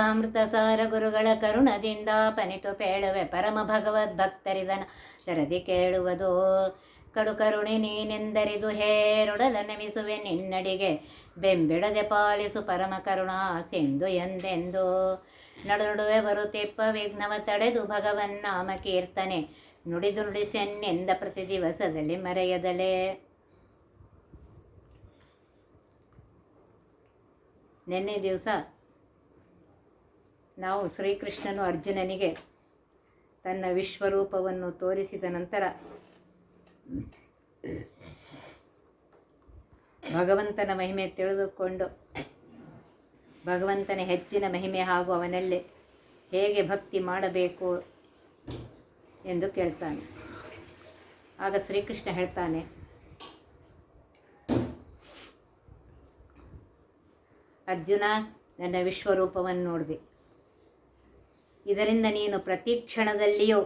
ಅಮೃತಸಾರ ಗುರುಗಳ ಕರುಣದಿಂದ ಪನಿತು ಪೇಳುವೆ ಪರಮ ಭಗವದ್ಭಕ್ತರಿದನ ಸರದಿ ಕೇಳುವುದು ಕಡು ಕರುಣೆ ನೀನೆಂದರಿದು ಹೇರೊಡಲ ನಮಿಸುವೆ ನಿನ್ನಡಿಗೆ ಬೆಂಬಿಡದೆ ಪಾಲಿಸು ಪರಮ ಕರುಣಾ ಸಿಂಧು ಎಂದೆಂದು ನಡುವೆ ಬರುತ್ತಿಪ್ಪ ವಿಘ್ನವ ತಡೆದು ಭಗವನ್ ನಾಮ ಕೀರ್ತನೆ ನುಡಿದು ನುಡಿಸೆನ್ನೆಂದ ಪ್ರತಿ ದಿವಸದಲ್ಲಿ ಮರೆಯದಲೇ. ನಿನ್ನೆ ದಿವಸ ನಾವು ಶ್ರೀಕೃಷ್ಣನು ಅರ್ಜುನನಿಗೆ ತನ್ನ ವಿಶ್ವರೂಪವನ್ನು ತೋರಿಸಿದ ನಂತರ ಭಗವಂತನ ಮಹಿಮೆ ತಿಳಿದುಕೊಂಡು ಭಗವಂತನ ಹೆಚ್ಚಿನ ಮಹಿಮೆ ಹಾಗೂ ಅವನಲ್ಲಿ ಹೇಗೆ ಭಕ್ತಿ ಮಾಡಬೇಕು ಎಂದು ಕೇಳ್ತಾನೆ. ಆಗ ಶ್ರೀಕೃಷ್ಣ ಹೇಳ್ತಾನೆ, ಅರ್ಜುನ, ನನ್ನ ವಿಶ್ವರೂಪವನ್ನು ನೋಡಿದೆ. ಇದರಿಂದ ನೀನು ಪ್ರತಿ ಕ್ಷಣದಲ್ಲಿಯೂ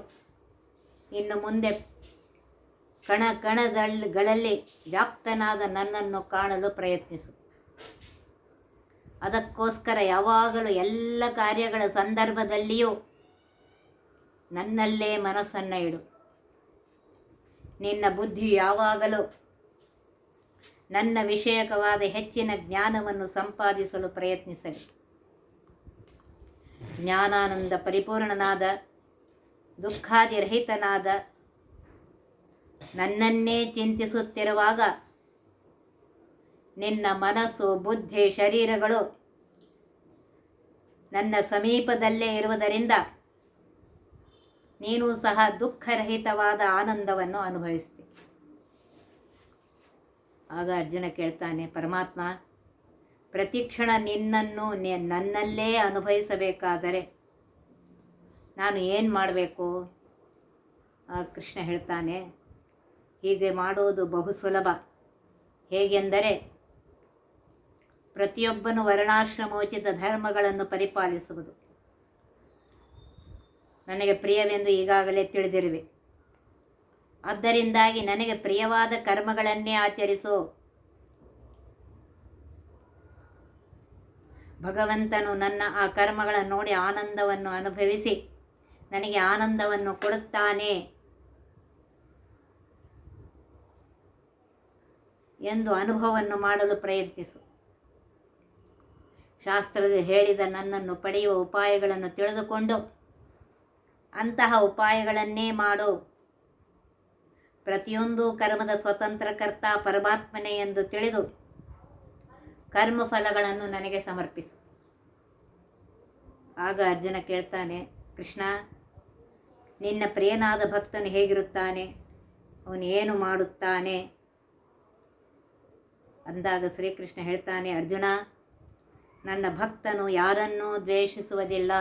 ಇನ್ನು ಮುಂದೆ ಕಣಗಳಲ್ಲಿ ವ್ಯಾಪ್ತನಾದ ನನ್ನನ್ನು ಕಾಣಲು ಪ್ರಯತ್ನಿಸು. ಅದಕ್ಕೋಸ್ಕರ ಯಾವಾಗಲೂ ಎಲ್ಲ ಕಾರ್ಯಗಳ ಸಂದರ್ಭದಲ್ಲಿಯೂ ನನ್ನಲ್ಲೇ ಮನಸ್ಸನ್ನು ಇಡು. ನಿನ್ನ ಬುದ್ಧಿಯು ಯಾವಾಗಲೂ ನನ್ನ ವಿಷಯಕವಾದ ಹೆಚ್ಚಿನ ಜ್ಞಾನವನ್ನು ಸಂಪಾದಿಸಲು ಪ್ರಯತ್ನಿಸಲಿ. ಜ್ಞಾನಾನಂದ ಪರಿಪೂರ್ಣನಾದ ದುಃಖಾದಿರಹಿತನಾದ ನನ್ನನ್ನೇ ಚಿಂತಿಸುತ್ತಿರುವಾಗ ನಿನ್ನ ಮನಸ್ಸು, ಬುದ್ಧಿ, ಶರೀರಗಳು ನನ್ನ ಸಮೀಪದಲ್ಲೇ ಇರುವುದರಿಂದ ನೀನು ಸಹ ದುಃಖರಹಿತವಾದ ಆನಂದವನ್ನು ಅನುಭವಿಸ್ತಿ. ಆಗ ಅರ್ಜುನ ಕೇಳ್ತಾನೆ, ಪರಮಾತ್ಮ, ಪ್ರತಿಕ್ಷಣ ನಿನ್ನನ್ನು ನನ್ನಲ್ಲೇ ಅನುಭವಿಸಬೇಕಾದರೆ ನಾನು ಏನು ಮಾಡಬೇಕು? ಕೃಷ್ಣ ಹೇಳ್ತಾನೆ, ಹೀಗೆ ಮಾಡುವುದು ಬಹು ಸುಲಭ. ಹೇಗೆಂದರೆ, ಪ್ರತಿಯೊಬ್ಬನು ವರ್ಣಾಶ್ರಮೋಚಿತ ಧರ್ಮಗಳನ್ನು ಪರಿಪಾಲಿಸುವುದು ನನಗೆ ಪ್ರಿಯವೆಂದು ಈಗಾಗಲೇ ತಿಳಿದಿರುವೆ. ಆದ್ದರಿಂದಾಗಿ ನನಗೆ ಪ್ರಿಯವಾದ ಕರ್ಮಗಳನ್ನೇ ಆಚರಿಸು. ಭಗವಂತನು ನನ್ನ ಆ ಕರ್ಮಗಳನ್ನು ನೋಡಿ ಆನಂದವನ್ನು ಅನುಭವಿಸಿ ನನಗೆ ಆನಂದವನ್ನು ಕೊಡುತ್ತಾನೆ ಎಂದು ಅನುಭವವನ್ನು ಮಾಡಲು ಪ್ರಯತ್ನಿಸು. ಶಾಸ್ತ್ರದಲ್ಲಿ ಹೇಳಿದ ನನ್ನನ್ನು ಪಡೆಯುವ ಉಪಾಯಗಳನ್ನು ತಿಳಿದುಕೊಂಡು ಅಂತಹ ಉಪಾಯಗಳನ್ನೇ ಮಾಡು. ಪ್ರತಿಯೊಂದು ಕರ್ಮದ ಸ್ವತಂತ್ರ ಕರ್ತ ಪರಮಾತ್ಮನೇ ಎಂದು ತಿಳಿದು ಕರ್ಮಫಲಗಳನ್ನು ನನಗೆ ಸಮರ್ಪಿಸು. ಆಗ ಅರ್ಜುನ ಕೇಳ್ತಾನೆ, ಕೃಷ್ಣ, ನಿನ್ನ ಪ್ರಿಯನಾದ ಭಕ್ತನು ಹೇಗಿರುತ್ತಾನೆ? ಅವನು ಏನು ಮಾಡುತ್ತಾನೆ? ಅಂದಾಗ ಶ್ರೀಕೃಷ್ಣ ಹೇಳ್ತಾನೆ, ಅರ್ಜುನ, ನನ್ನ ಭಕ್ತನು ಯಾರನ್ನೂ ದ್ವೇಷಿಸುವುದಿಲ್ಲ.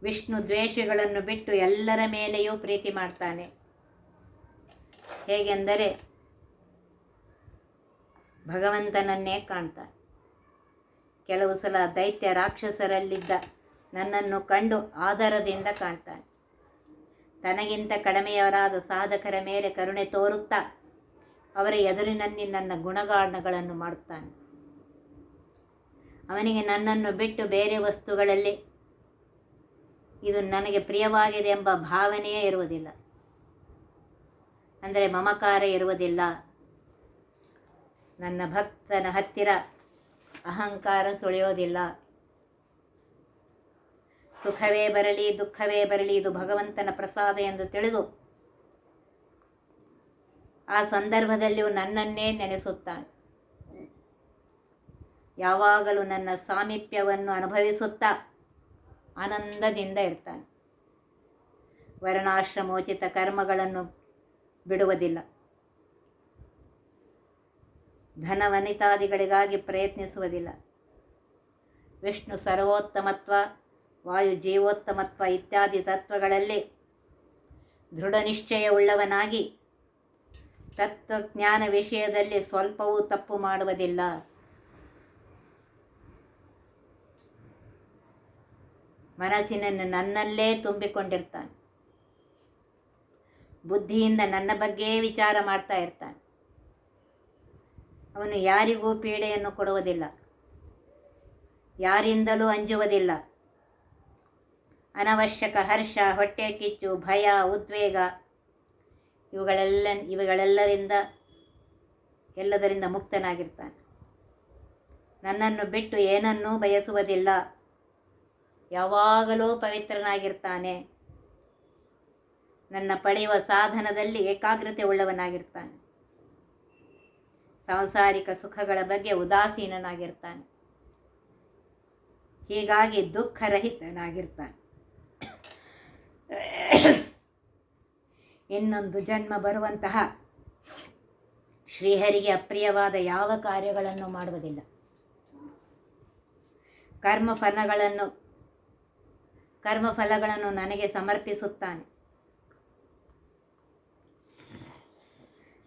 ವಿಷ್ಣು ದ್ವೇಷಗಳನ್ನು ಬಿಟ್ಟು ಎಲ್ಲರ ಮೇಲೆಯೂ ಪ್ರೀತಿ ಮಾಡ್ತಾನೆ. ಹೇಗೆಂದರೆ ಭಗವಂತನನ್ನೇ ಕಾಣ್ತಾನೆ. ಕೆಲವು ಸಲ ದೈತ್ಯ ರಾಕ್ಷಸರಲ್ಲಿದ್ದ ನನ್ನನ್ನು ಕಂಡು ಆದರದಿಂದ ಕಾಣ್ತಾನೆ. ತನಗಿಂತ ಕಡಿಮೆಯವರಾದ ಸಾಧಕರ ಮೇಲೆ ಕರುಣೆ ತೋರುತ್ತಾ ಅವರ ಎದುರಿನಲ್ಲಿ ನನ್ನ ಗುಣಗಾನಗಳನ್ನು ಮಾಡುತ್ತಾನೆ. ಅವನಿಗೆ ನನ್ನನ್ನು ಬಿಟ್ಟು ಬೇರೆ ವಸ್ತುಗಳಲ್ಲಿ ಇದು ನನಗೆ ಪ್ರಿಯವಾಗಿದೆ ಎಂಬ ಭಾವನೆಯೇ ಇರುವುದಿಲ್ಲ. ಅಂದರೆ ಮಮಕಾರ ಇರುವುದಿಲ್ಲ. ನನ್ನ ಭಕ್ತನ ಹತ್ತಿರ ಅಹಂಕಾರ ಸುಳಿಯೋದಿಲ್ಲ. ಸುಖವೇ ಬರಲಿ ದುಃಖವೇ ಬರಲಿ ಇದು ಭಗವಂತನ ಪ್ರಸಾದ ಎಂದು ತಿಳಿದು ಆ ಸಂದರ್ಭದಲ್ಲಿಯೂ ನನ್ನನ್ನೇ ನೆನೆಸುತ್ತಾನೆ. ಯಾವಾಗಲೂ ನನ್ನ ಸಾಮೀಪ್ಯವನ್ನು ಅನುಭವಿಸುತ್ತಾ ಆನಂದದಿಂದ ಇರ್ತಾನೆ. ವರ್ಣಾಶ್ರಮೋಚಿತ ಕರ್ಮಗಳನ್ನು ಬಿಡುವುದಿಲ್ಲ. ಧನವನಿತಾದಿಗಳಿಗಾಗಿ ಪ್ರಯತ್ನಿಸುವುದಿಲ್ಲ. ವಿಷ್ಣು ಸರ್ವೋತ್ತಮತ್ವ, ವಾಯು ಜೀವೋತ್ತಮತ್ವ ಇತ್ಯಾದಿ ತತ್ವಗಳಲ್ಲಿ ದೃಢ ನಿಶ್ಚಯವುಳ್ಳವನಾಗಿ ತತ್ವಜ್ಞಾನ ವಿಷಯದಲ್ಲಿ ಸ್ವಲ್ಪವೂ ತಪ್ಪು ಮಾಡುವುದಿಲ್ಲ. ಮನಸ್ಸಿನನ್ನು ನನ್ನಲ್ಲೇ ತುಂಬಿಕೊಂಡಿರ್ತಾನೆ. ಬುದ್ಧಿಯಿಂದ ನನ್ನ ಬಗ್ಗೆಯೇ ವಿಚಾರ ಮಾಡ್ತಾ ಇರ್ತಾನೆ. ಅವನು ಯಾರಿಗೂ ಪೀಡೆಯನ್ನು ಕೊಡುವುದಿಲ್ಲ. ಯಾರಿಂದಲೂ ಅಂಜುವುದಿಲ್ಲ. ಅನವಶ್ಯಕ ಹರ್ಷ, ಹೊಟ್ಟೆ ಕಿಚ್ಚು, ಭಯ, ಉದ್ವೇಗ ಎಲ್ಲದರಿಂದ ಮುಕ್ತನಾಗಿರ್ತಾನೆ. ನನ್ನನ್ನು ಬಿಟ್ಟು ಏನನ್ನೂ ಬಯಸುವುದಿಲ್ಲ. ಯಾವಾಗಲೂ ಪವಿತ್ರನಾಗಿರ್ತಾನೆ. ನನ್ನ ಪಡೆಯುವ ಸಾಧನದಲ್ಲಿ ಏಕಾಗ್ರತೆ ಉಳ್ಳವನಾಗಿರ್ತಾನೆ. ಸಾಂಸಾರಿಕ ಸುಖಗಳ ಬಗ್ಗೆ ಉದಾಸೀನನಾಗಿರ್ತಾನೆ. ಹೀಗಾಗಿ ದುಃಖರಹಿತನಾಗಿರ್ತಾನೆ. ಇನ್ನೊಂದು ಜನ್ಮ ಬರುವಂತಹ ಶ್ರೀಹರಿಗೆ ಅಪ್ರಿಯವಾದ ಯಾವ ಕಾರ್ಯಗಳನ್ನು ಮಾಡುವುದಿಲ್ಲ. ಕರ್ಮಫಲಗಳನ್ನು ನನಗೆ ಸಮರ್ಪಿಸುತ್ತಾನೆ.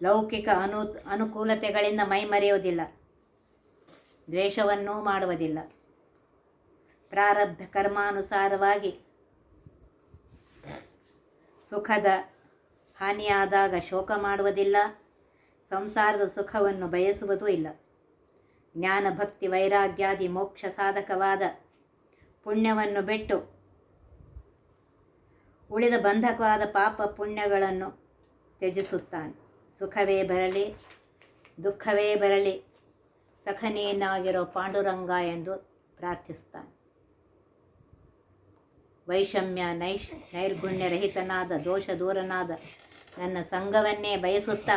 ಲೌಕಿಕ ಅನುಕೂಲತೆಗಳಿಂದ ಮೈಮರೆಯುವುದಿಲ್ಲ. ದ್ವೇಷವನ್ನೂ ಮಾಡುವುದಿಲ್ಲ. ಪ್ರಾರಬ್ಧ ಕರ್ಮಾನುಸಾರವಾಗಿ ಸುಖದ ಹಾನಿಯಾದಾಗ ಶೋಕ ಮಾಡುವುದಿಲ್ಲ. ಸಂಸಾರದ ಸುಖವನ್ನು ಬಯಸುವುದೂ ಇಲ್ಲ. ಜ್ಞಾನ, ಭಕ್ತಿ, ವೈರಾಗ್ಯಾದಿ ಮೋಕ್ಷ ಸಾಧಕವಾದ ಪುಣ್ಯವನ್ನು ಬಿಟ್ಟು ಉಳಿದ ಬಂಧಕವಾದ ಪಾಪ ಪುಣ್ಯಗಳನ್ನು ತ್ಯಜಿಸುತ್ತಾನೆ. ಸುಖವೇ ಬರಲಿ ದುಃಖವೇ ಬರಲಿ ಸಖನೀಯನಾಗಿರೋ ಪಾಂಡುರಂಗ ಎಂದು ಪ್ರಾರ್ಥಿಸುತ್ತಾನೆ. ವೈಷಮ್ಯ ನೈರ್ಗುಣ್ಯರಹಿತನಾದ ದೋಷ ದೂರನಾದ ನನ್ನ ಸಂಘವನ್ನೇ ಬಯಸುತ್ತಾ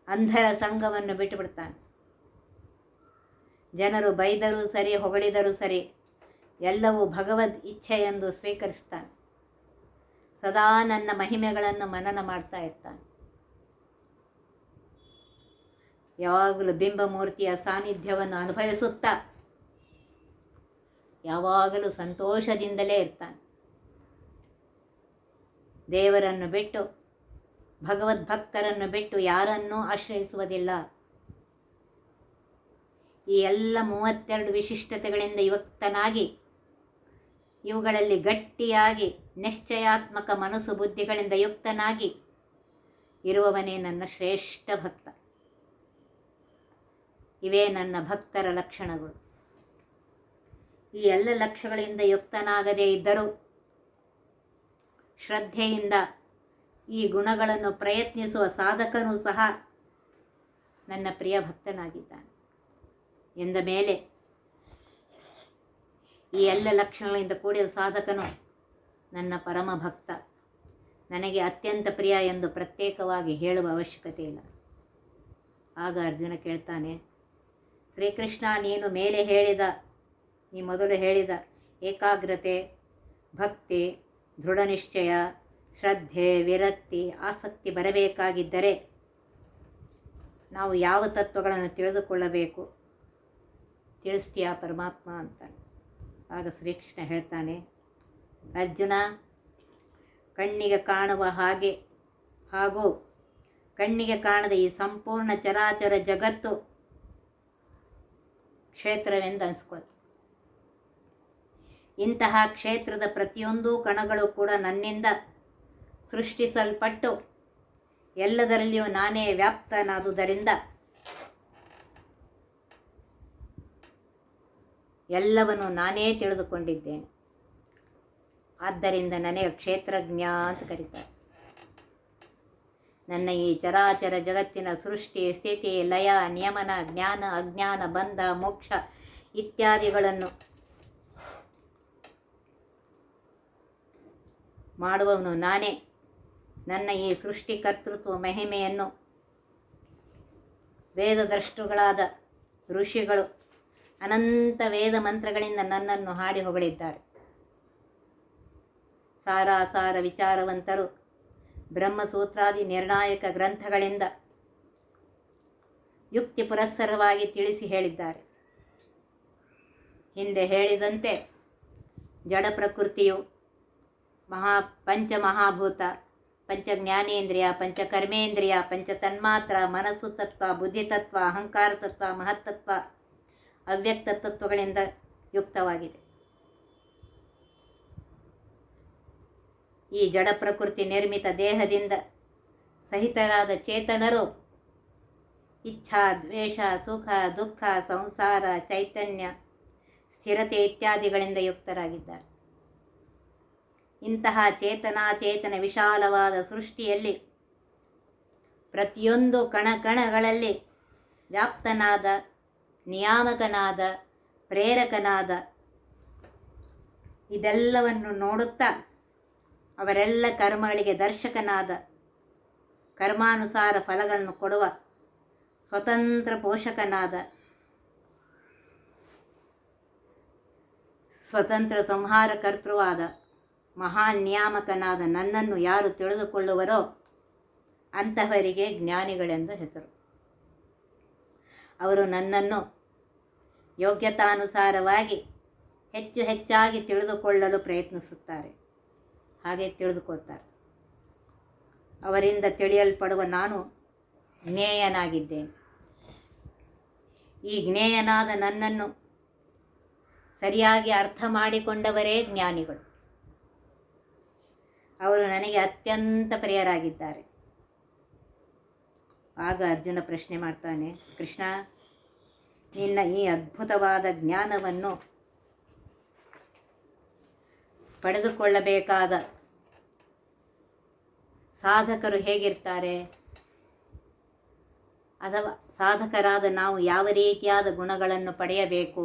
ಅಂಧರ ಸಂಘವನ್ನು ಬಿಟ್ಟುಬಿಡ್ತಾನೆ. ಜನರು ಬೈದರೂ ಸರಿ, ಹೊಗಳಿದರೂ ಸರಿ, ಎಲ್ಲವೂ ಭಗವದ್ ಇಚ್ಛೆ ಎಂದು ಸ್ವೀಕರಿಸ್ತಾನೆ. ಸದಾ ನನ್ನ ಮಹಿಮೆಗಳನ್ನು ಮನನ ಮಾಡ್ತಾ ಇರ್ತಾನೆ. ಯಾವಾಗಲೂ ಬಿಂಬಮೂರ್ತಿಯ ಸಾನ್ನಿಧ್ಯವನ್ನು ಅನುಭವಿಸುತ್ತಾ ಯಾವಾಗಲೂ ಸಂತೋಷದಿಂದಲೇ ಇರ್ತಾನೆ. ದೇವರನ್ನು ಬಿಟ್ಟು, ಭಗವದ್ಭಕ್ತರನ್ನು ಬಿಟ್ಟು ಯಾರನ್ನೂ ಆಶ್ರಯಿಸುವುದಿಲ್ಲ. ಈ ಎಲ್ಲ 32 ವಿಶಿಷ್ಟತೆಗಳಿಂದ ಯುಕ್ತನಾಗಿ, ಇವುಗಳಲ್ಲಿ ಗಟ್ಟಿಯಾಗಿ ನಿಶ್ಚಯಾತ್ಮಕ ಮನಸ್ಸು ಬುದ್ಧಿಗಳಿಂದ ಯುಕ್ತನಾಗಿ ಇರುವವನೇ ನನ್ನ ಶ್ರೇಷ್ಠ ಭಕ್ತ. ಇವೇ ನನ್ನ ಭಕ್ತರ ಲಕ್ಷಣಗಳು. ಈ ಎಲ್ಲ ಲಕ್ಷಣಗಳಿಂದ ಯುಕ್ತನಾಗದೇ ಇದ್ದರೂ ಶ್ರದ್ಧೆಯಿಂದ ಈ ಗುಣಗಳನ್ನು ಪ್ರಯತ್ನಿಸುವ ಸಾಧಕನೂ ಸಹ ನನ್ನ ಪ್ರಿಯ ಭಕ್ತನಾಗಿದ್ದಾನೆ ಎಂದ ಮೇಲೆ ಈ ಎಲ್ಲ ಲಕ್ಷಣಗಳಿಂದ ಕೂಡಿದ ಸಾಧಕನು ನನ್ನ ಪರಮ ಭಕ್ತ, ನನಗೆ ಅತ್ಯಂತ ಪ್ರಿಯ ಎಂದು ಪ್ರತ್ಯೇಕವಾಗಿ ಹೇಳುವ ಅವಶ್ಯಕತೆ ಇಲ್ಲ. ಆಗ ಅರ್ಜುನ ಕೇಳ್ತಾನೆ, ಶ್ರೀಕೃಷ್ಣ, ನೀ ಮೊದಲು ಹೇಳಿದ ಏಕಾಗ್ರತೆ, ಭಕ್ತಿ, ದೃಢ ನಿಶ್ಚಯ, ಶ್ರದ್ಧೆ, ವಿರಕ್ತಿ, ಆಸಕ್ತಿ ಬರಬೇಕಾಗಿದ್ದರೆ ನಾವು ಯಾವ ತತ್ವಗಳನ್ನು ತಿಳಿದುಕೊಳ್ಳಬೇಕು, ತಿಳಿಸ್ತೀಯಾ ಪರಮಾತ್ಮ ಅಂತಾನೆ. ಆಗ ಶ್ರೀಕೃಷ್ಣ ಹೇಳ್ತಾನೆ, ಅರ್ಜುನ, ಕಣ್ಣಿಗೆ ಕಾಣುವ ಹಾಗೆ ಹಾಗೂ ಕಣ್ಣಿಗೆ ಕಾಣದ ಈ ಸಂಪೂರ್ಣ ಚರಾಚರ ಜಗತ್ತು ಕ್ಷೇತ್ರವೆಂದು ಅನಿಸ್ಕೊಳ್ತು. ಇಂತಹ ಕ್ಷೇತ್ರದ ಪ್ರತಿಯೊಂದು ಕಣಗಳು ಕೂಡ ನನ್ನಿಂದ ಸೃಷ್ಟಿಸಲ್ಪಟ್ಟು ಎಲ್ಲದರಲ್ಲಿಯೂ ನಾನೇ ವ್ಯಾಪ್ತನಾದುದರಿಂದ ಎಲ್ಲವನ್ನು ನಾನೇ ತಿಳಿದುಕೊಂಡಿದ್ದೇನೆ. ಆದ್ದರಿಂದ ನನಗೆ ಕ್ಷೇತ್ರಜ್ಞ ಅಂತ ಕರೀತಾರೆ. ನನ್ನ ಈ ಚರಾಚರ ಜಗತ್ತಿನ ಸೃಷ್ಟಿ, ಸ್ಥಿತಿ, ಲಯ, ನಿಯಮನ, ಜ್ಞಾನ, ಅಜ್ಞಾನ, ಬಂಧ, ಮೋಕ್ಷ ಇತ್ಯಾದಿಗಳನ್ನು ಮಾಡುವವನು ನಾನೇ. ನನ್ನ ಈ ಸೃಷ್ಟಿಕರ್ತೃತ್ವ ಮಹಿಮೆಯನ್ನು ವೇದದ್ರಷ್ಟುಗಳಾದ ಋಷಿಗಳು ಅನಂತ ವೇದ ಮಂತ್ರಗಳಿಂದ ನನ್ನನ್ನು ಹಾಡಿ ಹೊಗಳಿದ್ದಾರೆ. ಸಾರಾಸಾರ ವಿಚಾರವಂತರು ಬ್ರಹ್ಮಸೂತ್ರಾದಿ ನಿರ್ಣಾಯಕ ಗ್ರಂಥಗಳಿಂದ ಯುಕ್ತಿ ಪುರಸ್ಸರವಾಗಿ ತಿಳಿಸಿ ಹೇಳಿದ್ದಾರೆ. ಹಿಂದೆ ಹೇಳಿದಂತೆ ಜಡ ಪ್ರಕೃತಿಯು ಪಂಚಮಹಾಭೂತ, ಪಂಚಜ್ಞಾನೇಂದ್ರಿಯ, ಪಂಚಕರ್ಮೇಂದ್ರಿಯ, ಪಂಚತನ್ಮಾತ್ರ, ಮನಸ್ಸು ತತ್ವ, ಬುದ್ಧಿತತ್ವ, ಅಹಂಕಾರ ತತ್ವ, ಮಹತ್ತತ್ವ, ಅವ್ಯಕ್ತ ತತ್ವಗಳಿಂದ ಯುಕ್ತವಾಗಿದೆ. ಈ ಜಡ ಪ್ರಕೃತಿ ನಿರ್ಮಿತ ದೇಹದಿಂದ ಸಹಿತರಾದ ಚೇತನರು ಇಚ್ಛಾ, ದ್ವೇಷ, ಸುಖ, ದುಃಖ, ಸಂಸಾರ, ಚೈತನ್ಯ, ಸ್ಥಿರತೆ ಇತ್ಯಾದಿಗಳಿಂದ ಯುಕ್ತರಾಗಿದ್ದಾರೆ. ಇಂತಹ ಚೇತನ ವಿಶಾಲವಾದ ಸೃಷ್ಟಿಯಲ್ಲಿ ಪ್ರತಿಯೊಂದು ಕಣಗಳಲ್ಲಿ ವ್ಯಾಪ್ತನಾದ, ನಿಯಾಮಕನಾದ, ಪ್ರೇರಕನಾದ, ಇದೆಲ್ಲವನ್ನು ನೋಡುತ್ತಾ ಅವರೆಲ್ಲ ಕರ್ಮಗಳಿಗೆ ದರ್ಶಕನಾದ, ಕರ್ಮಾನುಸಾರ ಫಲಗಳನ್ನು ಕೊಡುವ ಸ್ವತಂತ್ರ ಪೋಷಕನಾದ, ಸ್ವತಂತ್ರ ಸಂಹಾರ ಕರ್ತೃವಾದ, ಮಹಾನ್ ನಿಯಾಮಕನಾದ ನನ್ನನ್ನು ಯಾರು ತಿಳಿದುಕೊಳ್ಳುವರೋ ಅಂತಹವರಿಗೆ ಜ್ಞಾನಿಗಳೆಂದು ಹೆಸರು. ಅವರು ನನ್ನನ್ನು ಯೋಗ್ಯತಾನುಸಾರವಾಗಿ ಹೆಚ್ಚಾಗಿ ತಿಳಿದುಕೊಳ್ಳಲು ಪ್ರಯತ್ನಿಸುತ್ತಾರೆ. ಹಾಗೆ ತಿಳಿದುಕೊಳ್ತಾರೆ. ಅವರಿಂದ ತಿಳಿಯಲ್ಪಡುವ ನಾನು ಜ್ಞೇಯನಾಗಿದ್ದೇನೆ. ಈ ಜ್ಞೇಯನಾದ ನನ್ನನ್ನು ಸರಿಯಾಗಿ ಅರ್ಥ ಮಾಡಿಕೊಂಡವರೇ ಜ್ಞಾನಿಗಳು. ಅವರು ನನಗೆ ಅತ್ಯಂತ ಪ್ರಿಯರಾಗಿದ್ದಾರೆ. ಆಗ ಅರ್ಜುನ ಪ್ರಶ್ನೆ ಮಾಡ್ತಾನೆ, ಕೃಷ್ಣ, ನಿನ್ನ ಈ ಅದ್ಭುತವಾದ ಜ್ಞಾನವನ್ನು ಪಡೆದುಕೊಳ್ಳಬೇಕಾದ ಸಾಧಕರು ಹೇಗಿರ್ತಾರೆ? ಅಥವಾ ಸಾಧಕರಾದ ನಾವು ಯಾವ ರೀತಿಯಾದ ಗುಣಗಳನ್ನು ಪಡೆಯಬೇಕು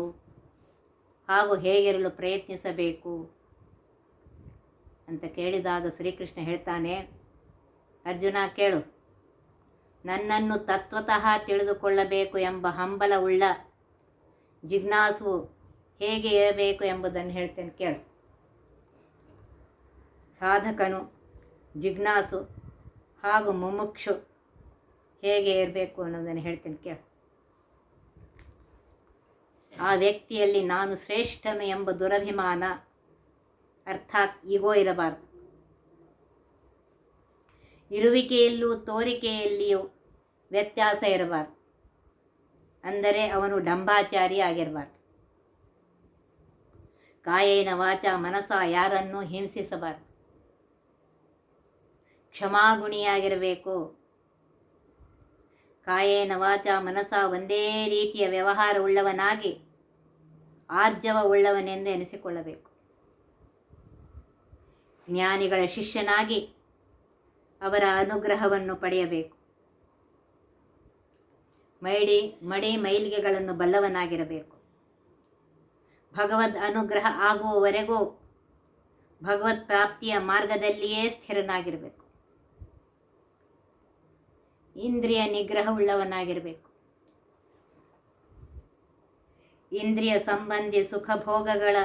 ಹಾಗೂ ಹೇಗಿರಲು ಪ್ರಯತ್ನಿಸಬೇಕು ಅಂತ ಕೇಳಿದಾಗ ಶ್ರೀಕೃಷ್ಣ ಹೇಳ್ತಾನೆ, ಅರ್ಜುನ ಕೇಳು, ನನ್ನನ್ನು ತತ್ವತಃ ತಿಳಿದುಕೊಳ್ಳಬೇಕು ಎಂಬ ಹಂಬಲವುಳ್ಳ ಜಿಜ್ಞಾಸುವು ಹೇಗೆ ಇರಬೇಕು ಎಂಬುದನ್ನು ಹೇಳ್ತೇನೆ ಕೇಳು. ಸಾಧಕನು, ಜಿಜ್ಞಾಸು ಹಾಗೂ ಮುಮುಕ್ಷು ಹೇಗೆ ಇರಬೇಕು ಅನ್ನೋದನ್ನು ಹೇಳ್ತೇನೆ ಕೇಳು. ಆ ವ್ಯಕ್ತಿಯಲ್ಲಿ ನಾನು ಶ್ರೇಷ್ಠನು ಎಂಬ ದುರಭಿಮಾನ ಅರ್ಥಾತ್ ಈಗೋ ಇರಬಾರದು. ಇರುವಿಕೆಯಲ್ಲೂ ತೋರಿಕೆಯಲ್ಲಿಯೂ ವ್ಯತ್ಯಾಸ ಇರಬಾರದು. ಅಂದರೆ ಅವನು ಡಂಬಾಚಾರಿ ಆಗಿರಬಾರ್ದು. ಕಾಯೇನ ವಾಚ ಮನಸ ಯಾರನ್ನೂ ಹಿಂಸಿಸಬಾರದು. ಕ್ಷಮಾಗುಣಿಯಾಗಿರಬೇಕು. ಕಾಯೇನ ವಾಚ ಮನಸ ಒಂದೇ ರೀತಿಯ ವ್ಯವಹಾರವುಳ್ಳವನಾಗಿ ಆರ್ಜವವುಳ್ಳವನೆಂದು ಎನಿಸಿಕೊಳ್ಳಬೇಕು. ಜ್ಞಾನಿಗಳ ಶಿಷ್ಯನಾಗಿ ಅವರ ಅನುಗ್ರಹವನ್ನು ಪಡೆಯಬೇಕು. ಮಡಿ ಮೈಲಿಗೆಗಳನ್ನು ಬಲ್ಲವನಾಗಿರಬೇಕು. ಭಗವದ್ ಅನುಗ್ರಹ ಆಗುವವರೆಗೂ ಭಗವತ್ ಪ್ರಾಪ್ತಿಯ ಮಾರ್ಗದಲ್ಲಿಯೇ ಸ್ಥಿರನಾಗಿರಬೇಕು. ಇಂದ್ರಿಯ ನಿಗ್ರಹವುಳ್ಳವನಾಗಿರಬೇಕು. ಇಂದ್ರಿಯ ಸಂಬಂಧಿ ಸುಖ ಭೋಗಗಳ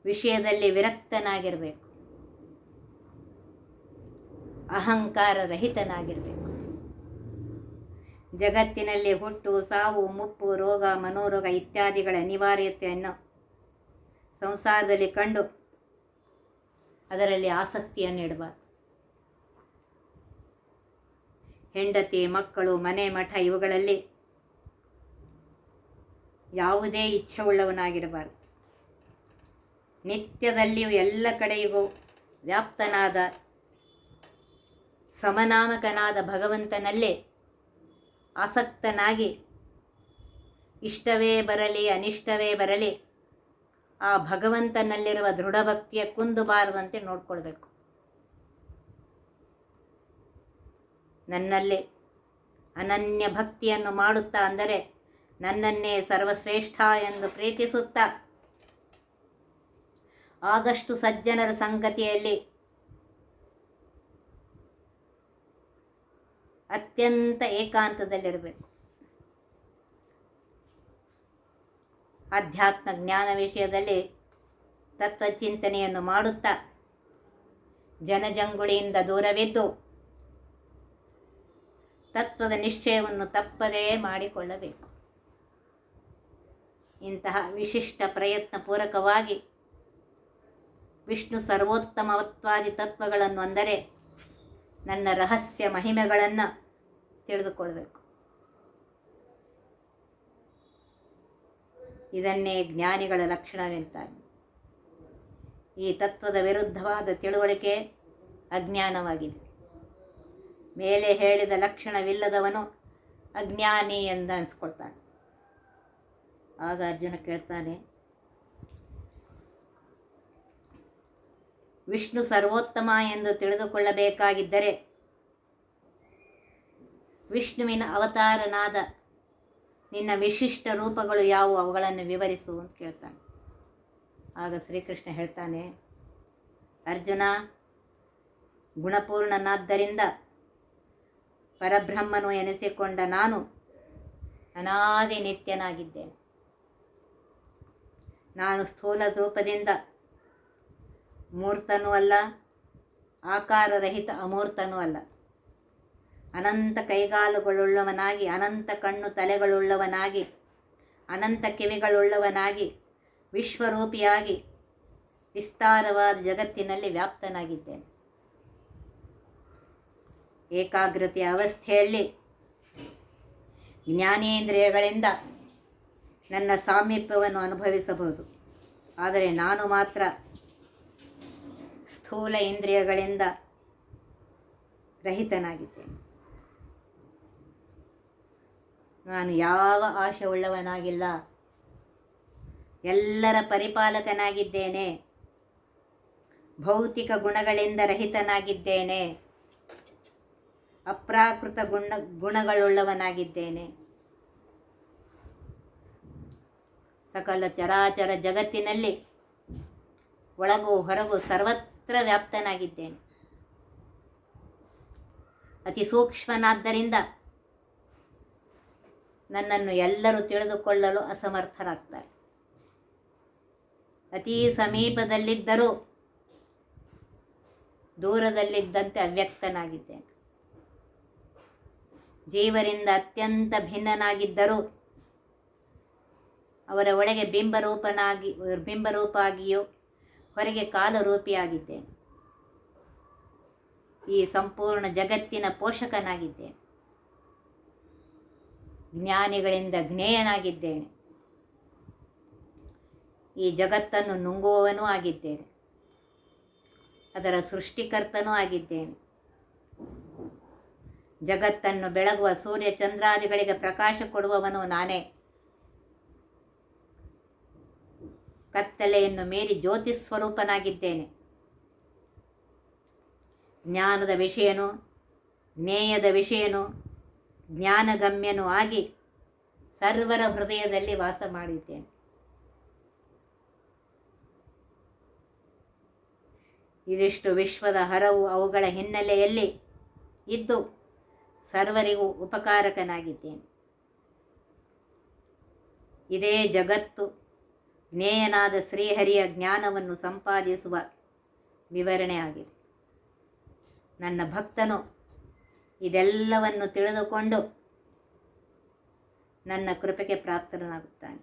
ವಿಷಯದಲ್ಲಿ ವಿರಕ್ತನಾಗಿರಬೇಕು. ಅಹಂಕಾರ ರಹಿತನಾಗಿರಬೇಕು. ಜಗತ್ತಿನಲ್ಲಿ ಹುಟ್ಟು, ಸಾವು, ಮುಪ್ಪು, ರೋಗ, ಮನೋರೋಗ ಇತ್ಯಾದಿಗಳ ಅನಿವಾರ್ಯತೆಯನ್ನು ಸಂಸಾರದಲ್ಲಿ ಕಂಡು ಅದರಲ್ಲಿ ಆಸಕ್ತಿಯನ್ನು ಇಡಬಾರದು. ಹೆಂಡತಿ, ಮಕ್ಕಳು, ಮನೆ, ಮಠ ಇವುಗಳಲ್ಲಿ ಯಾವುದೇ ಇಚ್ಛೆ ಉಳ್ಳವನಾಗಿರಬಾರದು. ನಿತ್ಯದಲ್ಲಿಯೂ ಎಲ್ಲ ಕಡೆಯೂ ವ್ಯಾಪ್ತನಾದ ಸಮನಾಮಕನಾದ ಭಗವಂತನಲ್ಲೇ ಆಸಕ್ತನಾಗಿ ಇಷ್ಟವೇ ಬರಲಿ ಅನಿಷ್ಟವೇ ಬರಲಿ ಆ ಭಗವಂತನಲ್ಲಿರುವ ದೃಢಭಕ್ತಿಯ ಕುಂದುಬಾರದಂತೆ ನೋಡಿಕೊಳ್ಬೇಕು. ನನ್ನಲ್ಲಿ ಅನನ್ಯ ಭಕ್ತಿಯನ್ನು ಮಾಡುತ್ತಾ, ಅಂದರೆ ನನ್ನನ್ನೇ ಸರ್ವಶ್ರೇಷ್ಠ ಎಂದು ಪ್ರೀತಿಸುತ್ತಾ ಆದಷ್ಟು ಸಜ್ಜನರ ಸಂಗತಿಯಲ್ಲಿ ಅತ್ಯಂತ ಏಕಾಂತದಲ್ಲಿರಬೇಕು. ಆಧ್ಯಾತ್ಮ ಜ್ಞಾನ ವಿಷಯದಲ್ಲಿ ತತ್ವಚಿಂತನೆಯನ್ನು ಮಾಡುತ್ತಾ ಜನಜಂಗುಳಿಯಿಂದ ದೂರವಿದ್ದು ತತ್ವದ ನಿಶ್ಚಯವನ್ನು ತಪ್ಪದೇ ಮಾಡಿಕೊಳ್ಳಬೇಕು. ಇಂತಹ ವಿಶಿಷ್ಟ ಪ್ರಯತ್ನ ಪೂರ್ವಕವಾಗಿ ವಿಷ್ಣು ಸರ್ವೋತ್ತಮತ್ವಾದಿ ತತ್ವಗಳನ್ನು, ಅಂದರೆ ನನ್ನ ರಹಸ್ಯ ಮಹಿಮೆಗಳನ್ನು ತಿಳಿದುಕೊಳ್ಬೇಕು. ಇದನ್ನೇ ಜ್ಞಾನಿಗಳ ಲಕ್ಷಣವೆಂತಾರೆ. ಈ ತತ್ವದ ವಿರುದ್ಧವಾದ ತಿಳುವಳಿಕೆ ಅಜ್ಞಾನವಾಗಿದೆ. ಮೇಲೆ ಹೇಳಿದ ಲಕ್ಷಣವಿಲ್ಲದವನು ಅಜ್ಞಾನಿ ಎಂದು ಅನಿಸ್ಕೊಳ್ತಾನೆ. ಆಗ ಅರ್ಜುನ ಕೇಳ್ತಾನೆ, ವಿಷ್ಣು ಸರ್ವೋತ್ತಮ ಎಂದು ತಿಳಿದುಕೊಳ್ಳಬೇಕಾಗಿದ್ದರೆ ವಿಷ್ಣುವಿನ ಅವತಾರನಾದ ನಿನ್ನ ವಿಶಿಷ್ಟ ರೂಪಗಳು ಯಾವುವು, ಅವುಗಳನ್ನು ವಿವರಿಸು ಅಂತ ಕೇಳ್ತಾನೆ. ಆಗ ಶ್ರೀಕೃಷ್ಣ ಹೇಳ್ತಾನೆ, ಅರ್ಜುನ, ಗುಣಪೂರ್ಣನಾದ್ದರಿಂದ ಪರಬ್ರಹ್ಮನು ಎನಿಸಿಕೊಂಡ ನಾನು ಅನಾದಿ ನಿತ್ಯನಾಗಿದ್ದೇನೆ. ನಾನು ಸ್ಥೂಲ ರೂಪದಿಂದ ಮೂರ್ತನೂ ಅಲ್ಲ, ಆಕಾರರಹಿತ ಅಮೂರ್ತನೂ ಅಲ್ಲ. ಅನಂತ ಕೈಗಾಲುಗಳುಳ್ಳವನಾಗಿ, ಅನಂತ ಕಣ್ಣು ತಲೆಗಳುಳ್ಳವನಾಗಿ, ಅನಂತ ಕಿವಿಗಳುಳ್ಳವನಾಗಿ, ವಿಶ್ವರೂಪಿಯಾಗಿ ವಿಸ್ತಾರವಾದ ಜಗತ್ತಿನಲ್ಲಿ ವ್ಯಾಪ್ತನಾಗಿದ್ದೇನೆ. ಏಕಾಗ್ರತೆಯ ಅವಸ್ಥೆಯಲ್ಲಿ ಜ್ಞಾನೇಂದ್ರಿಯಗಳಿಂದ ನನ್ನ ಸಾಮೀಪ್ಯವನ್ನು ಅನುಭವಿಸಬಹುದು. ಆದರೆ ನಾನು ಮಾತ್ರ ಸ್ಥೂಲ ಇಂದ್ರಿಯಗಳಿಂದ ರಹಿತನಾಗಿದ್ದೇನೆ. ನಾನು ಯಾವ ಆಶೆ ಉಳ್ಳವನಾಗಿಲ್ಲ, ಎಲ್ಲರ ಪರಿಪಾಲಕನಾಗಿದ್ದೇನೆ, ಭೌತಿಕ ಗುಣಗಳಿಂದ ರಹಿತನಾಗಿದ್ದೇನೆ, ಅಪ್ರಾಕೃತ ಗುಣಗಳುಳ್ಳವನಾಗಿದ್ದೇನೆ. ಸಕಲ ಚರಾಚರ ಜಗತ್ತಿನಲ್ಲಿ ಒಳಗೂ ಹೊರಗೂ ಸರ್ವತ್ರ ವ್ಯಾಪ್ತನಾಗಿದ್ದೇನೆ. ಅತಿ ಸೂಕ್ಷ್ಮನಾದ್ದರಿಂದ ನನ್ನನ್ನು ಎಲ್ಲರೂ ತಿಳಿದುಕೊಳ್ಳಲು ಅಸಮರ್ಥರಾಗ್ತಾರೆ. ಅತೀ ಸಮೀಪದಲ್ಲಿದ್ದರೂ ದೂರದಲ್ಲಿದ್ದಂತೆ ಅವ್ಯಕ್ತನಾಗಿದ್ದೇನೆ. ಜೀವರಿಂದ ಅತ್ಯಂತ ಭಿನ್ನನಾಗಿದ್ದರೂ ಅವರ ಒಳಗೆ ಬಿಂಬರೂಪಾಗಿಯೋ ಹೊರಗೆ ಕಾಲರೂಪಿಯಾಗಿದ್ದೇನೆ. ಈ ಸಂಪೂರ್ಣ ಜಗತ್ತಿನ ಪೋಷಕನಾಗಿದ್ದೇನೆ. ಜ್ಞಾನಿಗಳಿಂದ ಜ್ಞೇಯನಾಗಿದ್ದೇನೆ. ಈ ಜಗತ್ತನ್ನು ನುಂಗುವವನೂ ಆಗಿದ್ದೇನೆ. ಅದರ ಸೃಷ್ಟಿಕರ್ತನೂ ಆಗಿದ್ದೇನೆ. ಜಗತ್ತನ್ನು ಬೆಳಗುವ ಸೂರ್ಯ ಚಂದ್ರಾದಿಗಳಿಗೆ ಪ್ರಕಾಶ ಕೊಡುವವನು ನಾನೇ. ಕತ್ತಲೆಯನ್ನು ಮೀರಿ ಜ್ಯೋತಿ ಸ್ವರೂಪನಾಗಿದ್ದೇನೆ. ಜ್ಞಾನದ ವಿಷಯನು, ಜ್ಞೇಯದ ವಿಷಯನು, ಜ್ಞಾನಗಮ್ಯನೂ ಆಗಿ ಸರ್ವರ ಹೃದಯದಲ್ಲಿ ವಾಸ ಮಾಡಿದ್ದೇನೆ. ಇದಿಷ್ಟು ವಿಶ್ವದ ಹರವು ಅವುಗಳ ಹಿನ್ನೆಲೆಯಲ್ಲಿ ಇದ್ದು ಸರ್ವರಿಗೂ ಉಪಕಾರಕನಾಗಿದ್ದೇನೆ. ಇದೇ ಜಗತ್ತು ಜ್ಞೇಯನಾದ ಶ್ರೀಹರಿಯ ಜ್ಞಾನವನ್ನು ಸಂಪಾದಿಸುವ ವಿವರಣೆ ಆಗಿದೆ. ನನ್ನ ಭಕ್ತನು ಇದೆಲ್ಲವನ್ನು ತಿಳಿದುಕೊಂಡು ನನ್ನ ಕೃಪೆಗೆ ಪ್ರಾಪ್ತನಾಗುತ್ತಾನೆ.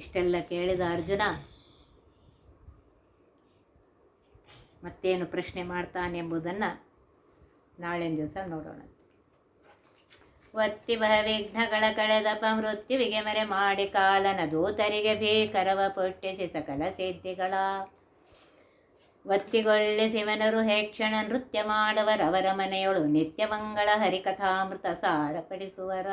ಇಷ್ಟೆಲ್ಲ ಕೇಳಿದ ಅರ್ಜುನ ಮತ್ತೇನು ಪ್ರಶ್ನೆ ಮಾಡ್ತಾನೆಂಬುದನ್ನು ನಾಳಿನ ದಿವಸ ನೋಡೋಣ. ಒತ್ತಿ ವಿಘ್ನಗಳ ಕಳೆದಪ ಮೃತ್ಯುವಿಗೆ ಮರೆ ಮಾಡಿ ಕಾಲನ ದೂತರಿಗೆ ಭೀಕರವ ಪುಟ್ಟಿಸಿ ಸಕಲ ಸಿದ್ಧಿಗಳ ಒತ್ತಿಗೊಳ್ಳಿಸಿವನರು ಹೇಕ್ಷಣ ನೃತ್ಯ ಮಾಡುವರವರ ಮನೆಯೊಳು ನಿತ್ಯ ಮಂಗಳ ಹರಿಕಥಾಮೃತ ಸಾರಪಡಿಸುವರ.